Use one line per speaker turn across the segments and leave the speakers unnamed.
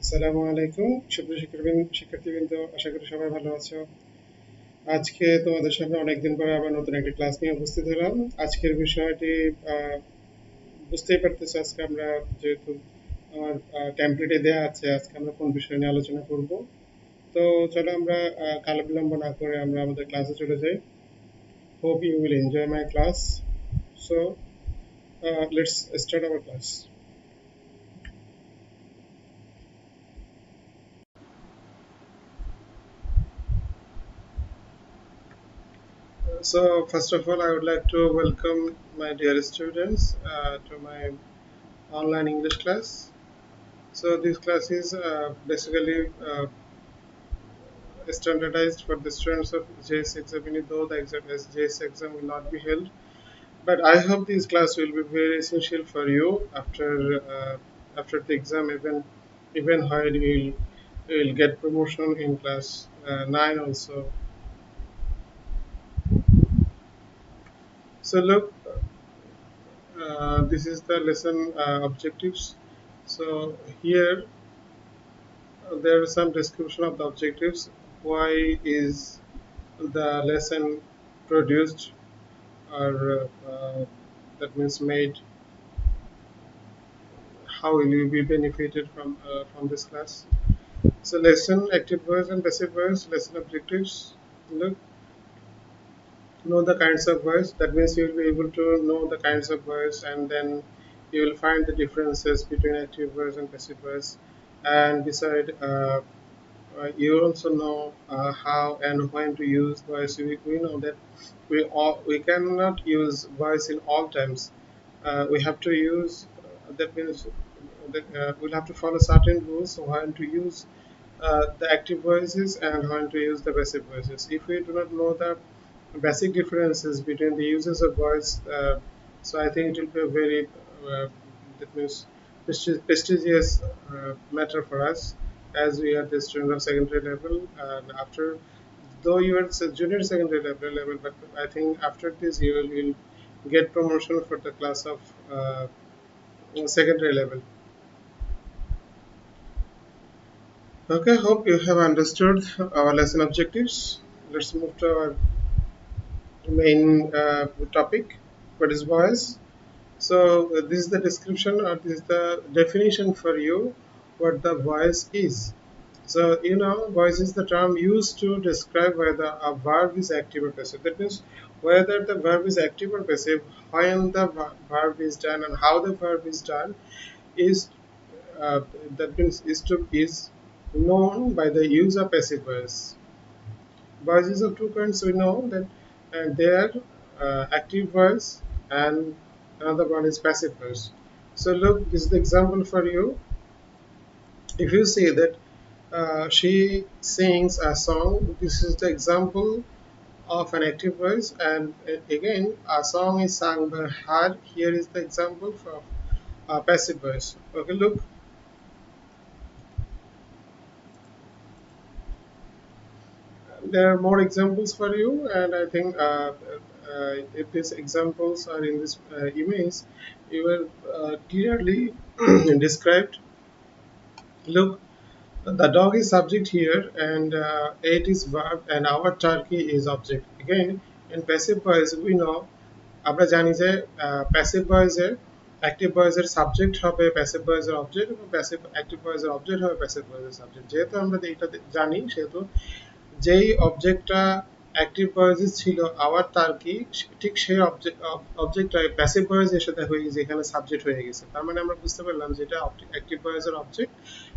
আসসালামু আলাইকুম সুপ্রিয় শিক্ষার্থীবৃন্দ, আশা করি সবাই ভালো আছো। আজকে তোমাদের সামনে অনেকদিন পরে আবার নতুন একটা ক্লাস নিয়ে উপস্থিত হলাম। আজকের বিষয়টি আহ, বুঝতেই পারতেছো, আজকে আমরা যেহেতু আমার টেমপ্লেটে দেওয়া আছে আজকে আমরা কোন বিষয় নিয়ে আলোচনা করব। তো চলো আমরা কাল বিলম্ব না করে আমরা আমাদের ক্লাসে চলে যাই। Hope you will enjoy my class. So let's start our class. So first of all, I would like to welcome my dear students to my online English class. So this class is basically standardized for the students of JS exam, even though the exam as JS exam will not be held. But I hope this class will be very essential for you after the exam, even while you will get promotion in class 9 also. So look, this is the lesson objectives. So here there is some description of the objectives. Why is the lesson produced, or that means made? How will you be benefited from this class? So lesson active verbs and passive verbs, lesson objectives. Look, know the kinds of verbs. That means you will be able to know the kinds of verbs, and then you will find the differences between active verbs and passive verbs. And beside, you also know how and when to use voice. We know that we cannot use voice in all times. We have to use that means that, we'll have to follow certain rules when to use the active voices and when to use the passive voices. If we do not know the basic differences between the uses of voice, so I think it will be a very that means prestigious matter for us, as we are the student of secondary level. And after, though you are junior secondary level, but I think after this you will get promotion for the class of secondary level. Okay, hope you have understood our lesson objectives. Let's move to our main topic. What is voice? So this is the description, or this is the definition for you what the voice is. So you know, voice is the term used to describe whether a verb is active or passive. That means whether the verb is active or passive, when the verb is done, and how the verb is done is uh, that means is known by the use of passive voice. Voices of two kinds, we know that they are active voice, and another one is passive voice. So look, this is the example for you. If you say that she sings a song, this is the example of an active voice, and again a song is sung by her. Here is the example for passive voice. Okay, look, there are more examples for you, and I think if these examples are in this image, you will clearly described. Look, the dog is subject here, and it is verb, and our turkey is object. Again, in passive voice, we know আমরা জানি যে passive ভয়েসের active ভয়েসের subject হবে passive ভয়েসের object, এবং passive active ভয়েসের object হবে প্যাসিভ ভয়েসের সাবজেক্ট। যেহেতু আমরা এইটা জানি, সেহেতু যেই অবজেক্টটা অ্যাক্টিভ ভয়েসে ছিল আওয়ার তার কি, ঠিক সেই অবজেক্টটা প্যাসিভ ভয়েস এসে দেখো এই যে এখানে সাবজেক্ট হয়ে গেছে। তার মানে আমরা বুঝতে পারলাম যেটা অ্যাক্টিভ ভয়েসের অবজেক্ট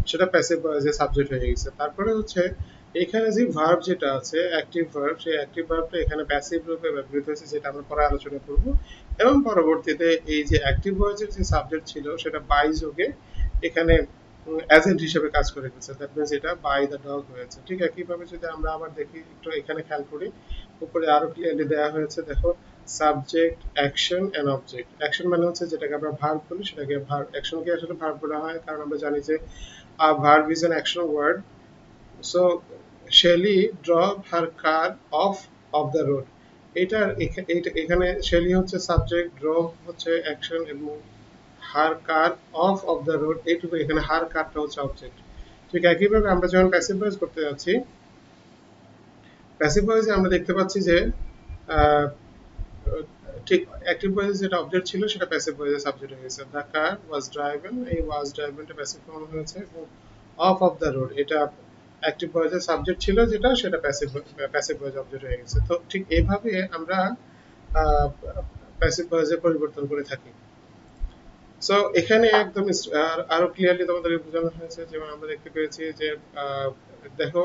সেটা প্যাসিভ ভয়েসে সাবজেক্ট হয়ে গেছে। তারপরে হচ্ছে এখানে যে ভার্ব যেটা আছে অ্যাক্টিভ ভার্ব, সেই অ্যাক্টিভ ভার্বটা এখানে প্যাসিভ রূপে ব্যবহৃত হয়েছে, যেটা আমরা পরে আলোচনা করব। এবং পরবর্তীতে এই যে অ্যাক্টিভ ভয়েসের যে সাবজেক্ট ছিল সেটা বাই যোগে এখানে এজেন্ট হিসেবে কাজ করে গেছে। দ্যাট মিনস এটা বাই দ্য ডগ হয়েছে। ঠিক একইভাবে যদি আমরা আবার দেখি, একটু এখানে খেয়াল করি, উপরে আরো ক্লিয়ারলি দেওয়া হয়েছে, দেখো subject action and object. Action মানে হচ্ছে যেটাকে আমরা ভার্ব বলি, সেটাকে ভার্ব, অ্যাকশনকে আসলে ভার্ব বলা হয়, কারণ আমরা জানি যে verb is an action word. So Shelley drop her car off the road, এটার এখানে শেলি হচ্ছে সাবজেক্ট, ড্রপ হচ্ছে অ্যাকশন, এবং her car off the road, এইটুকু এখানে হার কারটা হচ্ছে অবজেক্ট। ঠিক একইভাবে আমরা যখন প্যাসিভ ভয়েস করতে যাচ্ছি, প্যাসিভ ভয়েসে আমরা দেখতে পাচ্ছি যে আহ, ঠিক অ্যাক্টিভ ভয়েসে যেটা অবজেক্ট ছিল সেটা প্যাসিভ ভয়েসে সাবজেক্ট হয়ে গেছে। দ্য কার ওয়াজ ড্রাইভেন, এই ওয়াজ ড্রাইভেনটা প্যাসিভ ফর্ম হয়েছে এবং অফ দ্য রোড এটা অ্যাক্টিভ ভয়েসের সাবজেক্ট ছিল যেটা, সেটা প্যাসিভ প্যাসিভ ভয়েস অবজেক্ট হয়ে গেছে। তো ঠিক এইভাবে আমরা প্যাসিভ ভয়েসে পরিবর্তন করে থাকি। সো এখানে একদম আরো ক্লিয়ারলি তোমাদের বোঝানো হয়েছে, যেমন আমরা দেখতে পেয়েছি যে দেখো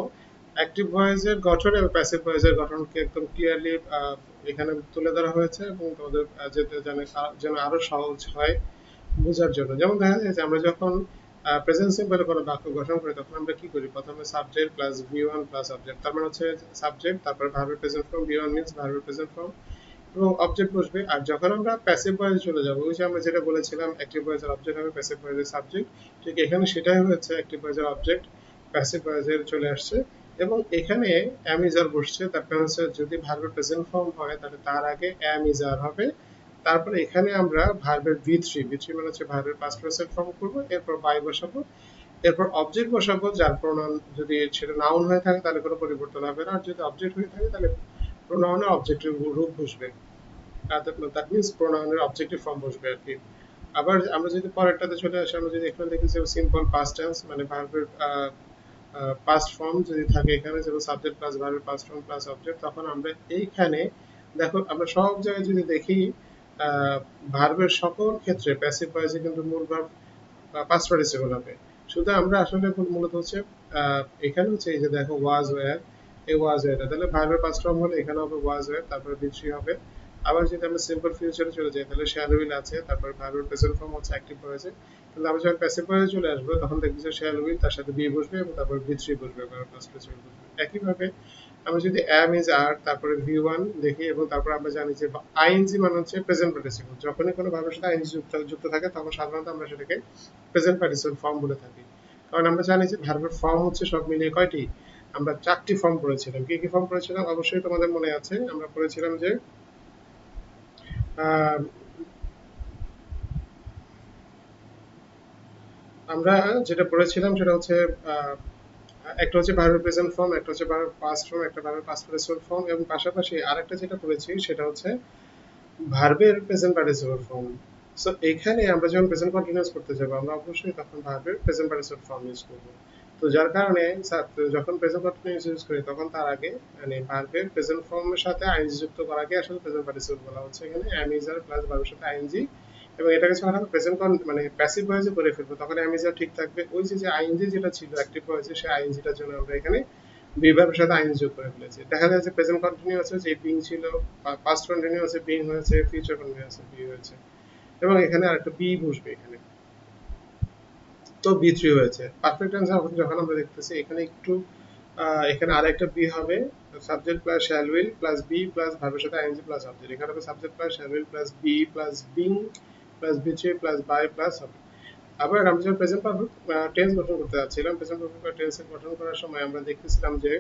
অ্যাক্টিভ ভয়েসের গঠন এবং প্যাসিভ ভয়েসের গঠনকে একদম ক্লিয়ারলি এখানে তুলে ধরা হয়েছে এবং তোমাদের যেতে যেন আরো সহজ হয় বোঝার জন্য। যেমন দেখা যায় যে আমরা যখন প্রেজেন্ট সিম্পলে কোনো বাক্য গঠন করি তখন আমরা কি করি, প্রথমে subject plus V one plus object, তার মানে হচ্ছে সাবজেক্ট তারপর ভার্বের present form, V one means ভার্বের প্রেজেন্ট ফর্ম এবং অবজেক্ট বসবে। আর যখন আমরা প্যাসিভ ভয়েসে চলে যাব, ওই যে আমরা যেটা বলেছিলাম অ্যাক্টিভ ভয়েসের অবজেক্ট হবে, প্যাসিভ ভয়েসের সাবজেক্ট, ঠিক এখানে সেটাই হচ্ছে অ্যাক্টিভ ভয়েসের অবজেক্ট, প্যাসিভ ভয়েসের চলে আসছে এবং এখানে অ্যাম ইজ আর বসছে। তারপরে হচ্ছে যদি ভার্বের প্রেজেন্ট ফর্ম হয় তাহলে তার আগে অ্যাম ইজ আর হবে। তারপরে এখানে আমরা ভার্বের ভি থ্রি মানে হচ্ছে ভার্বের পাস্ট পারসেন্ট ফর্ম করবো, এরপর বাই বসাবো, এরপর অবজেক্ট বসাবো যার প্রোনাউন যদি সেটা নাউন হয়ে থাকে তাহলে কোনো পরিবর্তন হবে না, আর যদি অবজেক্ট হয়ে থাকে তাহলে প্রোনাউনের অবজেক্টের রূপ বসবে, দ্যাট মিনস প্রোনাউনের অবজেক্টিভ ফর্ম বসবে আর কি। আবার আমরা যদি পরেরটাতে চলে আসি, আমরা যদি এখানে দেখি যে সিম্পল পাস্ট টেন্স মানে ভার্বের পাস্ট ফর্ম যদি থাকে এখানে, যেমন সাবজেক্ট প্লাস ভার্বের পাস্ট ফর্ম প্লাস অবজেক্ট, তখন আমরা এইখানে দেখো আমরা সব জায়গায় যদি দেখি ভার্বের সকল ক্ষেত্রে প্যাসিভ ভয়েসে কিন্তু মূল ভার্ব পাস্ট পার্টিসিপল হবে। শুধু আমরা আসলে মূলত হচ্ছে এখানে হচ্ছে এই যে দেখো ওয়াজ ওয়্যার, এই ওয়াজ ওয়্যারটা তাহলে ভার্বের পাস্ট ফর্ম হলে এখানে হবে ওয়াজ ওয়্যার, তারপরে বি3 হবে। আবার যদি আমরা সিম্পল ফিউচারে চলে যাই তাহলে শ্যাল উইল আছে, তারপর ভার্বের প্রেজেন্ট ফর্ম হচ্ছে অ্যাক্টিভ ভয়েসে। কিন্তু আমরা যখন প্যাসিভ ভয়েসে চলে আসবো তখন দেখবো যে শ্যাল উইল তার সাথে বি বসবে এবং তারপর বি3 বসবে, ভার্ব পাস্ট পার্টিসিপল বসবে। একইভাবে আমরা যদি অ্যাম ইজ আর তারপরে ভি ওয়ান দেখি এবং তারপর আমরা জানি যে আইএনজি মানে হচ্ছে প্রেজেন্ট পার্টিসিপল, যখনই কোনো ভার্বের সাথে আইএনজি যুক্ত থাকে তখন সাধারণত আমরা সেটাকে প্রেজেন্ট পার্টিসিপল ফর্ম বলে থাকি। কারণ আমরা জানি যে ভার্বের ফর্ম হচ্ছে সব মিলিয়ে কয়টি, আমরা 4টি ফর্ম পড়েছিলাম। কি কি ফর্ম পড়েছিলাম অবশ্যই তোমাদের মনে আছে, আমরা পড়েছিলাম যে আহ, আমরা যেটা পড়েছিলাম সেটা হচ্ছে আহ, একটা হচ্ছে ভার্বের প্রেজেন্ট ফর্ম, একটা হচ্ছে ভার্বের পাস্ট ফর্ম, একটা ভার্বের পাস্ট পার্টিসিপল ফর্ম এবং পাশাপাশি আরেকটা যেটা পড়েছি সেটা হচ্ছে ভার্বের প্রেজেন্ট পার্টিসিপল ফর্ম। সো এখানে আমরা যখন প্রেজেন্ট কন্টিনিউয়াস করতে যাব আমরা অবশ্যই তখন ভার্বের প্রেজেন্ট পার্টিসিপল ফর্ম ইউজ করব। তো যার কারণে যখন প্রেজেন্ট কন্টিনিউয়াস ইউজ করি তখন তার আগে মানে ভার্বের প্রেজেন্ট ফর্মের সাথে আইএনজি যুক্ত করার আগে আসলে প্রেজেন্ট পার্টিসিপল বলা হচ্ছে এখানে অ্যাম ইজ আর প্লাস ভার্বের সাথে আইএনজি। এবং এটাকে যখন আমরা প্রেজেন্ট মানে প্যাসিভ ভয়েসে করে ফেলবো তখন অ্যাম ইজ আর ঠিক থাকবে, ওই যে আইএনজি যেটা ছিল অ্যাক্টিভ ভয়েসে সেই আইএনজিটার জন্য আমরা এখানে বিভার্বের সাথে আইএনজি যোগ করে ফেলেছি। দেখা যায় যে প্রেজেন্ট কন্টিনিউয়াস হচ্ছে বিং ছিল, পাস্ট কন্টিনিউয়াস বিং হয়েছে, ফিউচার কন্টিনিউয়াস বি হয়েছে এবং এখানে আরেকটা বি বসবে এখানে, তো বি3 হয়েছে। পারফেক্ট অ্যান্সার যখন আমরা দেখতেছি এখানে একটু এখানে আরেকটা বি হবে, subject plus shall will plus be plus ভার্বের সাথে আইএনজি প্লাস অবজেক্ট, এখানে হবে subject plus shall will plus be plus being plus বি3 প্লাস বাই প্লাস হবে। আবার আমরা যখন প্রেজেন্ট পারফেক্ট টেন্স গঠন করতে যাচ্ছিলাম, প্রেজেন্ট পারফেক্ট টেন্স গঠন করার সময় আমরা দেখতেছিলাম যে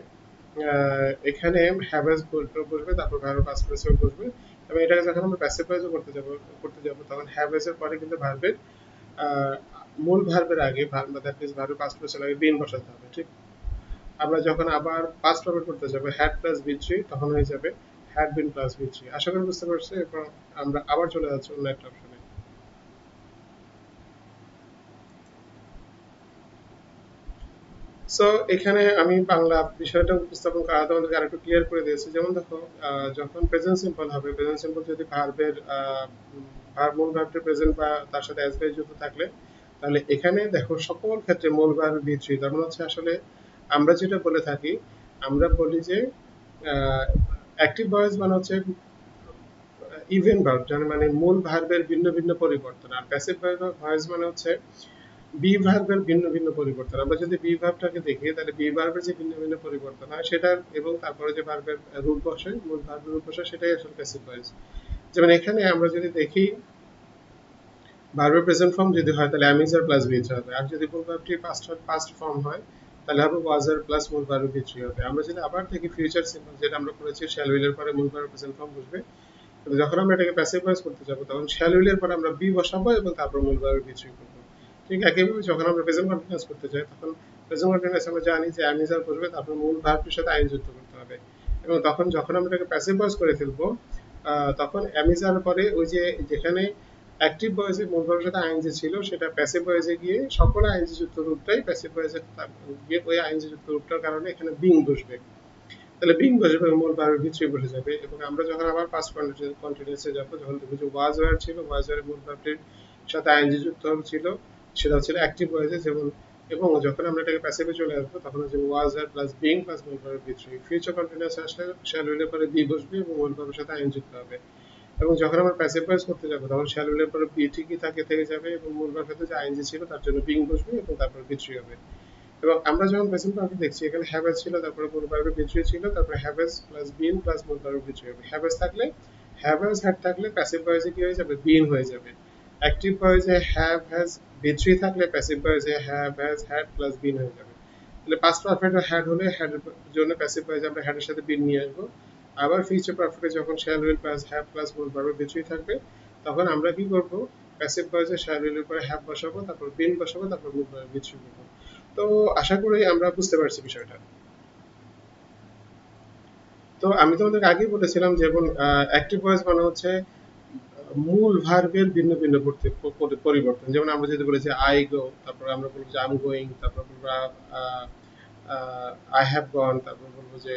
এখানে হ্যাভ বসবে, তারপর ভার্ব পাস্ট পার্টিসিপল বসবে এবং এটাকে যখন আমরা প্যাসিভ ভয়েসে করতে যাব তখন হ্যাভ এর পরে কিন্তু ভার্বের মূল ভার্বের আগে দ্যাট মিন্স ভার্বের পাস্ট পার্টিসিপল আগে বিন বসাতে হবে, ঠিক। আমরা যখন আবার পাস্ট ভার্ব করতে যাব হ্যাড প্লাস বি3 তখন হয়ে যাবে হ্যাড বিন প্লাস বি3। আশা করি বুঝতে পারছি। এরপর আমরা আবার চলে যাচ্ছি অন্য একটা অপশনে। সো এখানে আমি বাংলা বিষয়টা উপস্থাপন করা তোমাদেরকে আরেকটু ক্লিয়ার করে দিয়েছি। যেমন দেখো যখন প্রেজেন্ট সিম্পল হবে, প্রেজেন্ট সিম্পল যদি ভার্বের ভার্ব মূল ভার্বটি প্রেজেন্ট বা তার সাথে এস বাই যুক্ত থাকলে তাহলে এখানে দেখো সকল ক্ষেত্রে মূল ভার্ব বি3, তার মানে হচ্ছে আসলে আমরা যেটা বলে থাকি, আমরা বলি যে অ্যাক্টিভ ভয়েস মানে হচ্ছে ইভেন ভার্ব, যার মানে মূল ভার্বের ভিন্ন ভিন্ন পরিবর্তন, আর প্যাসিভ ভয়েস মানে হচ্ছে বি ভার্বের ভিন্ন ভিন্ন পরিবর্তন। আমরা যদি বি ভার্বটাকে দেখি তাহলে বি ভার্বের যে ভিন্ন ভিন্ন পরিবর্তন হয় সেটার এবং তারপরে যে ভার্বের রূপ বসে মূল ভার্বের রূপ বসে সেটাই আসলে প্যাসিভ ভয়েস। যেমন এখানে আমরা যদি দেখি ভার্বের প্রেজেন্ট ফর্ম যদি হয় তাহলে অ্যামিজার প্লাস বি3 হবে, আর যদি মূল ভার্বটি পাস্ট ফর্ম হয় তাহলে হবে ওয়াজার প্লাস মূল ভার্ব বি3 হবে। আমরা যদি আবার দেখি ফিউচার সিম্পল যেটা আমরা করেছি শ্যাল উইলের পরে মূল ভার্ব প্রেজেন্ট ফর্ম বসবে, কিন্তু যখন আমরা এটাকে প্যাসিভ ভয়েস করতে যাব তখন শ্যাল উইলের পরে আমরা বি বসাবো এবং তারপর মূল ভার্ব বি3 করবো। ঠিক একইভাবে যখন আমরা প্রেজেন্ট কন্টিনিউয়াস করতে চাই তখন প্রেজেন্ট কন্টিনিউয়াস আমরা জানি যে am is are বসবে, তারপর মূল ভার্বটির সাথে আইএনজি যুক্ত করতে হবে। এবং তখন যখন আমরা এটাকে প্যাসিভ ভয়েস করে ফেলবো, তখন am is are পরে ওই যে যেখানে অ্যাক্টিভ ভয়েসে মূল ভার্বের সাথে আইএনজি ছিল, সেটা প্যাসিভ ভয়েসে গিয়ে সকল আইএনজি যুক্ত রূপটাই প্যাসিভ ভয়েসে গিয়ে ওই আইএনজি যুক্ত রূপটার কারণে এখানে বিং বসবে। তাহলে বিং বসবে এবং মূল ভার্বের ভিতরে বসে যাবে। এবং আমরা যখন আবার পাস্ট কন্টিনিউয়াসে যাবো, যখন দেখবো যে ওয়াজ ওয়্যার ছিল, ওয়াজ ওয়্যারের মূল ভার্বটির সাথে আইএনজি যুক্ত ছিল, সেটা হচ্ছে অ্যাক্টিভ ভয়েসে। যেমন এবং যখন আমরা এটাকে প্যাসিভে চলে আসবো, তখন হচ্ছে ওয়াজ ওয়্যার প্লাস বিং প্লাস মূল ভার্বের ভিতরে। ফিউচার কন্টিনিউয়াস আসলে শ্যাল উইলের পরে বি বসবে এবং মূল ভার্বের সাথে আইএনজি যুক্ত হবে। এবং যখন আমরা প্যাসিভ ভয়েস করতে যাবো, তখন শ্যাল উইলের পরে বি ঠিকই থেকে যাবে এবং মূল ভার্বের সাথে যে আইএনজি ছিল তার জন্য বিং বসবে এবং তারপর ভিতরে হবে। এবং আমরা যখন প্রেজেন্ট পারফেক্ট দেখছি, এখানে হ্যাভ ছিল, তারপরে মূল ভার্বের ভিতরে ছিল, তারপরে হ্যাভ প্লাস বিন প্লাস মূল ভার্বের ভিতরে হবে। হ্যাভ থাকলে হ্যাভ হ্যাড থাকলে প্যাসিভ ভয়েসে কি হয়ে যাবে, বিন হয়ে যাবে। অ্যাক্টিভ ভয়েসে হ্যাভ হ্যাজ ভিতরে থাকলে প্যাসিভ ভয়েসে have has had plus been হয়ে যাবে। তাহলে পাস্ট পারফেক্ট হ্যাড হলে হ্যাড এর জন্য প্যাসিভ ভয়েসে আমরা হ্যাড এর সাথে বিন নিয়ে আসবো। আবার ফিউচার পারফেক্টে যখন shall will plus have plus মূল ভার্বের ভিতরে থাকবে, তখন আমরা কি করব, প্যাসিভ ভয়েসে শ্যাল উইলের পরে হ্যাভ বসাবো, তারপর বিন বসাবো, তারপর মূল ভার্বের ভিতরে করবো। তো আশা করি আমরা বুঝতে পারছি বিষয়টা। তো আমি তোমাদের আগেই বলেছিলাম, যেমন অ্যাক্টিভ ভয়েস মানে হচ্ছে মূল ভার্বের ভিন্ন ভিন্ন পরিবর্তন। যেমন আমরা যদি বলি যে আই গো, তারপর আমরা বলবো যে আই এম গোয়িং, তারপর বলবো আই হ্যাভ গন, তারপর বলবো যে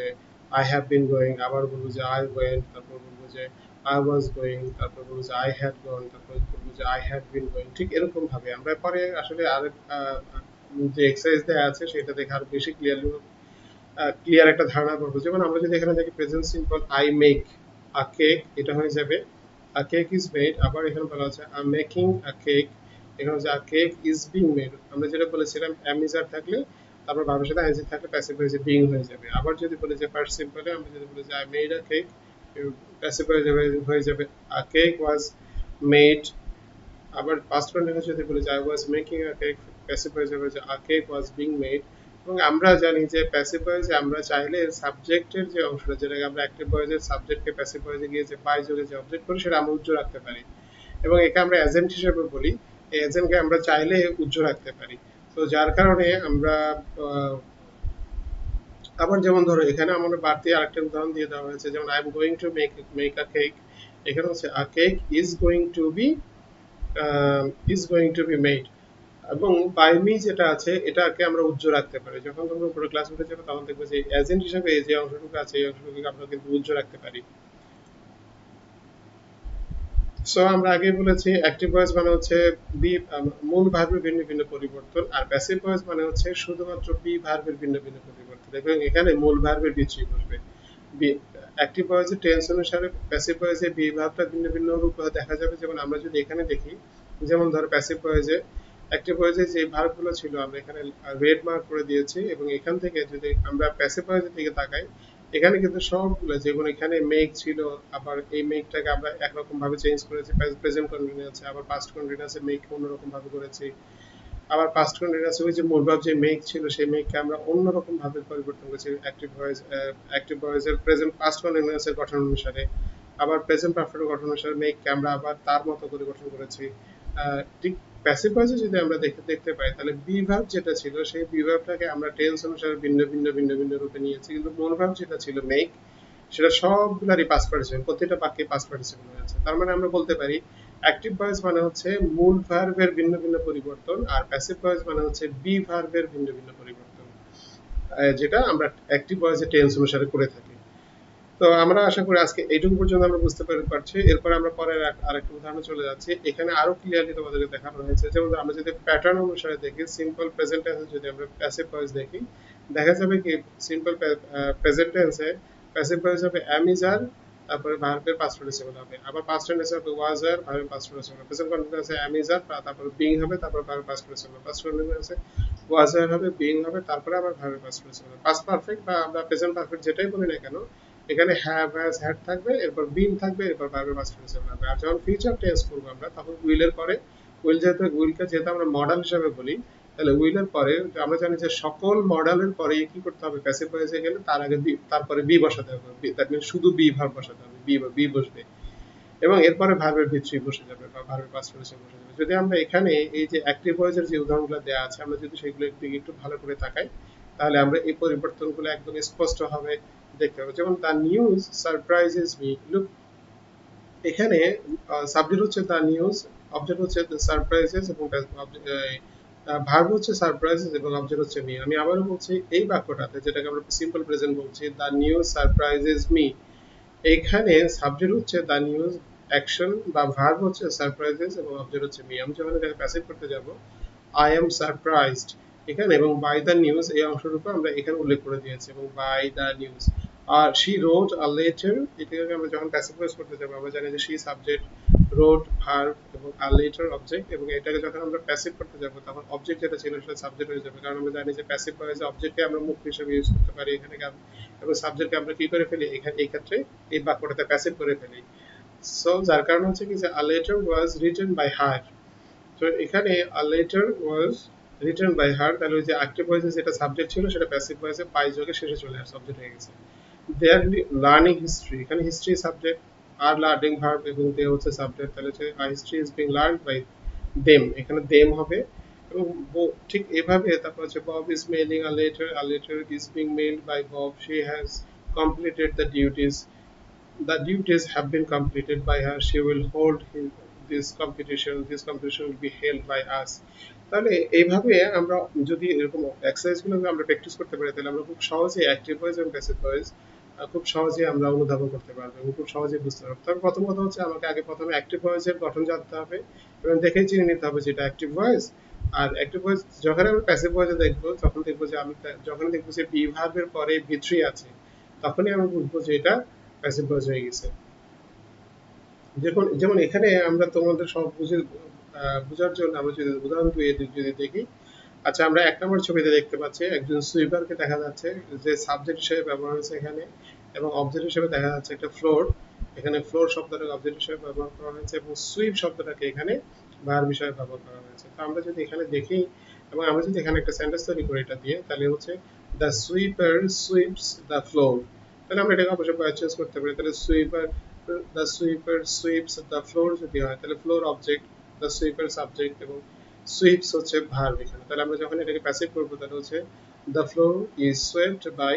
আই হ্যাভ বিন গোয়িং, আবার বলবো যে আই ওয়েন্ট, তারপর বলবো যে আই ওয়াজ গোয়িং, তারপর বলবো যে আই হ্যাড গন, তারপর বলবো যে আই হ্যাড বিন গোয়িং। ঠিক এরকম ভাবে আমরা পরে আসলে আরেক যে এক্সারসাইজ দেওয়া আছে সেটা দেখে আরো বেশি ক্লিয়ার একটা ধারণা পাবো। যেমন আমরা যদি এখানে দেখি present simple, I make a cake, এটা হয়ে যাবে আ কেক ইজ মেড। আবার এখানে বলা আছে আই মেকিং আ কেক, এখানে হচ্ছে আ কেক ইজ বিং মেড। আমরা যেটা বলেছিলাম এম ইজ আর থাকলে তারপর ভার্বের সাথে আইএনজি থাকলে প্যাসিভ ভয়েসে বিং হয়ে যাবে। আবার যদি বলি যে ফার্স্ট সিম্পলে, আমরা যদি বলি যে I made a cake, passive হয়ে যাবে আ কেক ওয়াজ মেড। আবার পাস্ট কন্টিনিউয়াস যদি বলি যে I was making a cake, passive হয়ে যাবে যে আ কেক ওয়াজ বিং মেড। এবং আমরা জানি যে প্যাসিভ ভয়েসে আমরা চাইলে সাবজেক্টের যে অংশটা, যেটাকে আমরা অ্যাক্টিভ ভয়েসে সাবজেক্টকে প্যাসিভ ভয়েসে গিয়ে যে বাই যোগে যে অবজেক্ট করি, সেটা আমরা উজ্জ্ব রাখতে পারি। এবং একে আমরা এজেন্ট হিসেবে বলি, এই এজেন্টকে আমরা চাইলে উজ্জ্ব রাখতে পারি। তো যার কারণে আমরা আবার যেমন ধরো এখানে আমাদের বাড়তি আরেকটা উদাহরণ দিয়ে দেওয়া হয়েছে, যেমন I am going to make a cake, এখানে হচ্ছে আ cake is going to be made. এবং বাই মি যেটা আছে, এটাকে আমরা উজ্জ্ব রাখতে পারি। যখন তোমরা উপরে ক্লাস উঠে যাবে, তখন দেখবে যে এজেন্ট হিসেবে যে অংশটুকু আছে, এই অংশটুকুকে আমরা কিন্তু উজ্জ্ব রাখতে পারি। সো আমরা আগেই বলেছি অ্যাক্টিভ ভয়েস মানে হচ্ছে বি মূল ভার্বের ভিন্ন ভিন্ন পরিবর্তন, আর প্যাসিভ ভয়েস মানে হচ্ছে শুধুমাত্র বি ভার্বের ভিন্ন ভিন্ন পরিবর্তন। এবং এখানে মূল ভার্বের বিচ্ছিন্ন বসবে। অ্যাক্টিভ ভয়েসের টেন্স অনুসারে প্যাসিভ ভয়েসে বি ভার্বটা ভিন্ন ভিন্ন রূপ দেখা যাবে। যেমন আমরা যদি এখানে দেখি, যেমন ধরো প্যাসিভ ভয়েসে অ্যাক্টিভ ভয়েসে যে ভার্বগুলো ছিল আমরা এখানে রেড মার্ক করে দিয়েছি, এবং এখান থেকে যদি আমরা প্যাসিভ ভয়েসের দিকে তাকাই, এখানে কিন্তু সবগুলো, যেমন এখানে মেক ছিল, আবার এই মেকটাকে আমরা একরকম ভাবে চেঞ্জ করেছি প্রেজেন্ট কন্টিনিউয়াসে, আবার পাস্ট কন্টিনিউয়াসে মেক অন্যরকম ভাবে করেছি, আবার পাস্ট কন্টিনিউয়াসে ওই যে মূল ভার্ব যে মেক ছিল সেই মেককে আমরা অন্যরকম ভাবে পরিবর্তন করেছি অ্যাক্টিভ ভয়েসের প্রেজেন্ট পাস্ট কন্টিনিউয়াসের গঠন অনুসারে। আবার প্রেজেন্ট পারফেক্ট গঠন অনুসারে মেককে আমরা আবার তার মতো করে গঠন করেছি। ঠিক প্যাসিভ ভয়েসে যদি আমরা দেখতে পাই, তাহলে বি ভার্ব যেটা ছিল সেই বি ভার্বটাকে আমরা টেন্স অনুসারে ভিন্ন ভিন্ন ভিন্ন ভিন্ন রূপে নিয়েছি, কিন্তু মূল ভার্ব যেটা ছিল মেক, সেটা সবগুলারই পাস্ট পার্টিসিপল, প্রত্যেকটা বাক্যে পাস্ট পার্টিসিপল আছে। তার মানে আমরা বলতে পারি অ্যাক্টিভ ভয়েস মানে হচ্ছে মূল ভার্বের ভিন্ন ভিন্ন পরিবর্তন, আর প্যাসিভ ভয়েস মানে হচ্ছে বি ভার্বের ভিন্ন ভিন্ন পরিবর্তন, যেটা আমরা অ্যাক্টিভ ভয়েসে টেন্স অনুসারে করে থাকি। তো আমরা আশা করি আজকে এইটুকু পর্যন্ত আমরা বুঝতে পারছি। এরপর আমরা পরের আরেকটা উদাহরণে চলে যাচ্ছি। এখানে আরো ক্লিয়ারলি তোমাদেরকে দেখানো হয়েছে। যেমন আমরা যদি প্যাটার্ন অনুসারে দেখি, সিম্পল প্রেজেন্ট টেন্সে যদি আমরা প্যাসিভ ভয়েস দেখি, দেখা যাবে কি সিম্পল প্রেজেন্ট টেন্সে প্যাসিভ ভয়েস হবে am is are, তারপরে ভার্বের পাস্ট পার্টিসিপল হবে। আবার পাস্ট টেন্সে হবে was are, ভার্বের পাস্ট পার্টিসিপল। প্রেজেন্ট কন্টিনিউয়াসে am is are, তারপর being হবে, তারপর ভার্বের পাস্ট পার্টিসিপল। পাস্ট কন্টিনিউয়াসে was are হবে, being হবে, তারপরে আবার ভার্বের পাস্ট পার্টিসিপল। পাস্ট পারফেক্ট বা আমরা প্রেজেন্ট পারফেক্ট যেটাই বলি না কেন, এখানে হ্যাভ হ্যাজ হ্যাড থাকবে, এরপর বিন থাকবে, এরপর ভার্বের পাস্ট পার্টিসিপল হবে। আর যখন ফিউচার টেন্স করবো আমরা, তখন উইলের পরে উইলকে যেহেতু আমরা মডাল হিসেবে বলি, তাহলে উইলের পরে আমরা জানি যে সকল মডালের পরে কি করতে হবে, প্যাসিভ ভয়েসে গেলে তার আগে তারপরে বি বসাতে হবে। দ্যাট মিন্স শুধু বি ভার্ব বসাতে হবে, বি বসবে। এবং এরপরে ভার্বের ভিত্তি বসে যাবে বা ভার্বের পাস্ট টেন্সে বসে যাবে। যদি আমরা এখানে এই যে অ্যাক্টিভ ভয়েসের যে উদাহরণগুলো দেওয়া আছে আমরা যদি সেগুলোর দিকে একটু ভালো করে তাকাই তাহলে আমরা এই পরিবর্তনগুলো একদম স্পষ্টভাবে দেখতে পাবো। যেমন the news surprises me, look এখানে সাবজেক্ট হচ্ছে দ্য নিউজ, অবজেক্ট হচ্ছে দ্য সারপ্রাইজেস এবং ভার্ব হচ্ছে সারপ্রাইজেস এবং অবজেক্ট হচ্ছে মি। আমি আবারও বলছি এই বাক্যটাতে যেটাকে আমরা সিম্পল প্রেজেন্ট বলছি, দ্য নিউজ সারপ্রাইজেস মি, এখানে সাবজেক্ট হচ্ছে দ্য নিউজ, অ্যাকশন বা ভার্ব হচ্ছে সারপ্রাইজেস এবং অবজেক্ট হচ্ছে মি। আমি যখন এটাকে প্যাসিভ করতে যাব আই এম সারপ্রাইজড এখানে, এবং বাই দ্য নিউজ এই অংশটুকু আমরা এখানে উল্লেখ করে দিয়েছি এবং বাই দ্য নিউজ। আর শি রোড আ লেটার, এটাকে আমরা যখন প্যাসিভ ভয়েস করতে যাব আমরা জানি যে শি সাবজেক্ট, রোড ভার্ব এবং আ লেটার অবজেক্ট, এবং এটাকে যখন আমরা প্যাসিভ করতে যাব তখন অবজেক্ট যেটা ছিল সেটা সাবজেক্ট হয়ে যাবে, কারণ আমরা জানি যে প্যাসিভ ভয়েসে অবজেক্টকে আমরা মুখ্য হিসেবে ইউজ করতে পারি এখানে, এবং সাবজেক্টকে আমরা কি করে ফেলি এখানে, এই ক্ষেত্রে এই বাক্যটাতে প্যাসিভ করে ফেলি। সো যার কারণ হচ্ছে কি যে a letter was written by her, তো এখানে a letter was written by her, তাহলে ওই যে অ্যাক্টিভ ভয়েসে যেটা সাবজেক্ট ছিল সেটা প্যাসিভ ভয়েসে বাই যোগে শেষে চলে আসে, সাবজেক্ট হয়ে গেছে। দে আর লার্নিং হিস্ট্রি, এখানে হিস্ট্রি সাবজেক্ট আর লার্নিং ভার্ব এবং দে হচ্ছে সাবজেক্ট, তাহলে হচ্ছে history is being learned by them, এখানে দেম হবে। এবং ঠিক এভাবে তারপর হচ্ছে Bob is mailing a letter is being mailed by Bob, she has completed the duties have been completed by her, she will hold this competition will be held by us। তাহলে এইভাবে আমরা যদি এরকম এক্সারসাইজগুলো আমরা প্র্যাকটিস করতে পারি তাহলে আমরা খুব সহজেই অ্যাক্টিভ ভয়েস এবং প্যাসিভ ভয়েস খুব সহজেই আমরা অনুধাবন করতে পারবো এবং খুব সহজেই বুঝতে পারবো। তবে প্রথম কথা হচ্ছে আমাকে আগে প্রথমে অ্যাক্টিভ ভয়েসের গঠন জানতে হবে এবং দেখেই চিনে নিতে হবে যেটা অ্যাক্টিভ ভয়েস। আর অ্যাক্টিভ ভয়েস যখন আমি প্যাসিভ ভয়েসে দেখবো তখন দেখবো যে আমি যখন দেখবো যে বি ভার্বের পরে ভিত্রি আছে তখনই আমি বুঝবো যে এটা প্যাসিভ ভয়েস হয়ে গেছে। যেমন এখানে আমরা তোমাদের সব বোঝার জন্য আমরা যদি উদাহরণ দিয়ে যদি দেখি, আচ্ছা আমরা 1 নম্বর ছবিতে দেখতে পাচ্ছি একজন সুইপারকে দেখা যাচ্ছে যে সাবজেক্ট হিসেবে ব্যবহার হয়েছে এখানে, এবং অবজেক্ট হিসেবে দেখা যাচ্ছে একটা ফ্লোর, এখানে ফ্লোর শব্দটাকে অবজেক্ট হিসেবে ব্যবহার করা হয়েছে এবং সুইপ শব্দটাকে এখানে ভার্ব হিসেবে ব্যবহার করা হয়েছে। তো আমরা যদি এখানে দেখি এবং আমরা যদি এখানে একটা সেন্টেন্স তৈরি করি এটা দিয়ে, তাহলে হচ্ছে the sweeper sweeps the floor, তাহলে আমরা এটাকে অবশ্যই চেঞ্জ করতে পারি, তাহলে সুইপার সুইপস দ্য ফ্লোর যদি হয় তাহলে floor object, the sweeper subject এবং সুইপস হচ্ছে ভার্ব এখানে। তাহলে আমরা যখন এটাকে প্যাসিভ করবো তাহলে হচ্ছে the floor is sweeped by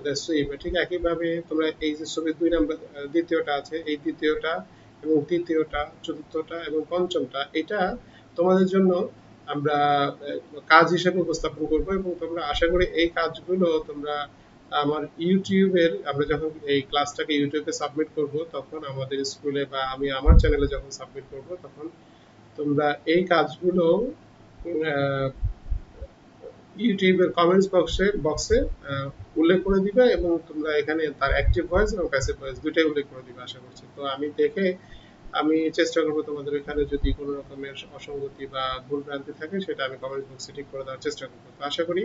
the sweeper. ঠিক একইভাবে তোমরা এই যে ছবির 2 নম্বর দ্বিতীয়টা আছে, এই দ্বিতীয়টা এবং তৃতীয়টা চতুর্থটা এবং পঞ্চমটা এটা তোমাদের জন্য আমরা কাজ হিসেবে উপস্থাপন করবো এবং তোমরা আশা করি এই কাজগুলো তোমরা আমার ইউটিউবের, আমরা যখন এই ক্লাসটাকে ইউটিউবে সাবমিট করব তখন আমাদের স্কুলে বা আমি আমার চ্যানেলে যখন সাবমিট করব তখন তোমরা এই কাজগুলো ইউটিউবের কমেন্টস বক্সে উল্লেখ করে দিবে এবং তোমরা এখানে তার অ্যাক্টিভ ভয়েস এবং প্যাসিভ ভয়েস দুটাই উল্লেখ করে দিবে আশা করছি। তো আমি দেখে আমি চেষ্টা করবো তোমাদের এখানে যদি কোনো রকমের অসঙ্গতি বা ভুল ভ্রান্তি থাকে সেটা আমি কমেন্ট বক্সে ঠিক করে দেওয়ার চেষ্টা করবো। তো আশা করি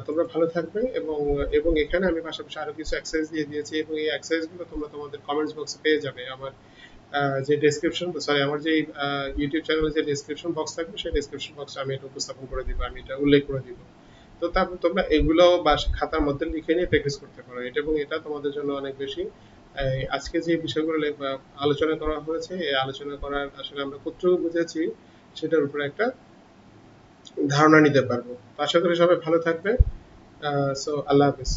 তোমরা ভালো থাকবে এবং এবং এখানে আমি পাশাপাশি আরো কিছু এক্সারসাইজ দিয়ে দিয়েছি এবং এই এক্সারসাইজগুলো তোমরা তোমাদের কমেন্টস বক্সে পেয়ে যাবে আমার যে ডেসক্রিপশন, সরি আমার যে ইউটিউব চ্যানেলে যে ডেসক্রিপশন বক্স থাকবে সেই ডেসক্রিপশন বক্সে আমি এটা উপস্থাপন করে দিব, আমি এটা উল্লেখ করে দিব। তো তারপর তোমরা এগুলো বা খাতার মধ্যে লিখে নিয়ে প্র্যাকটিস করতে পারো এটা, এবং এটা তোমাদের জন্য অনেক বেশি আজকে যে বিষয়গুলো আলোচনা করা হয়েছে এই আলোচনা করার আসলে আমরা কতটুকু বুঝেছি সেটার উপরে একটা ধারণা নিতে পারবো। তো আশা করি সবাই ভালো থাকবে। সো আল্লাহ হাফিজ।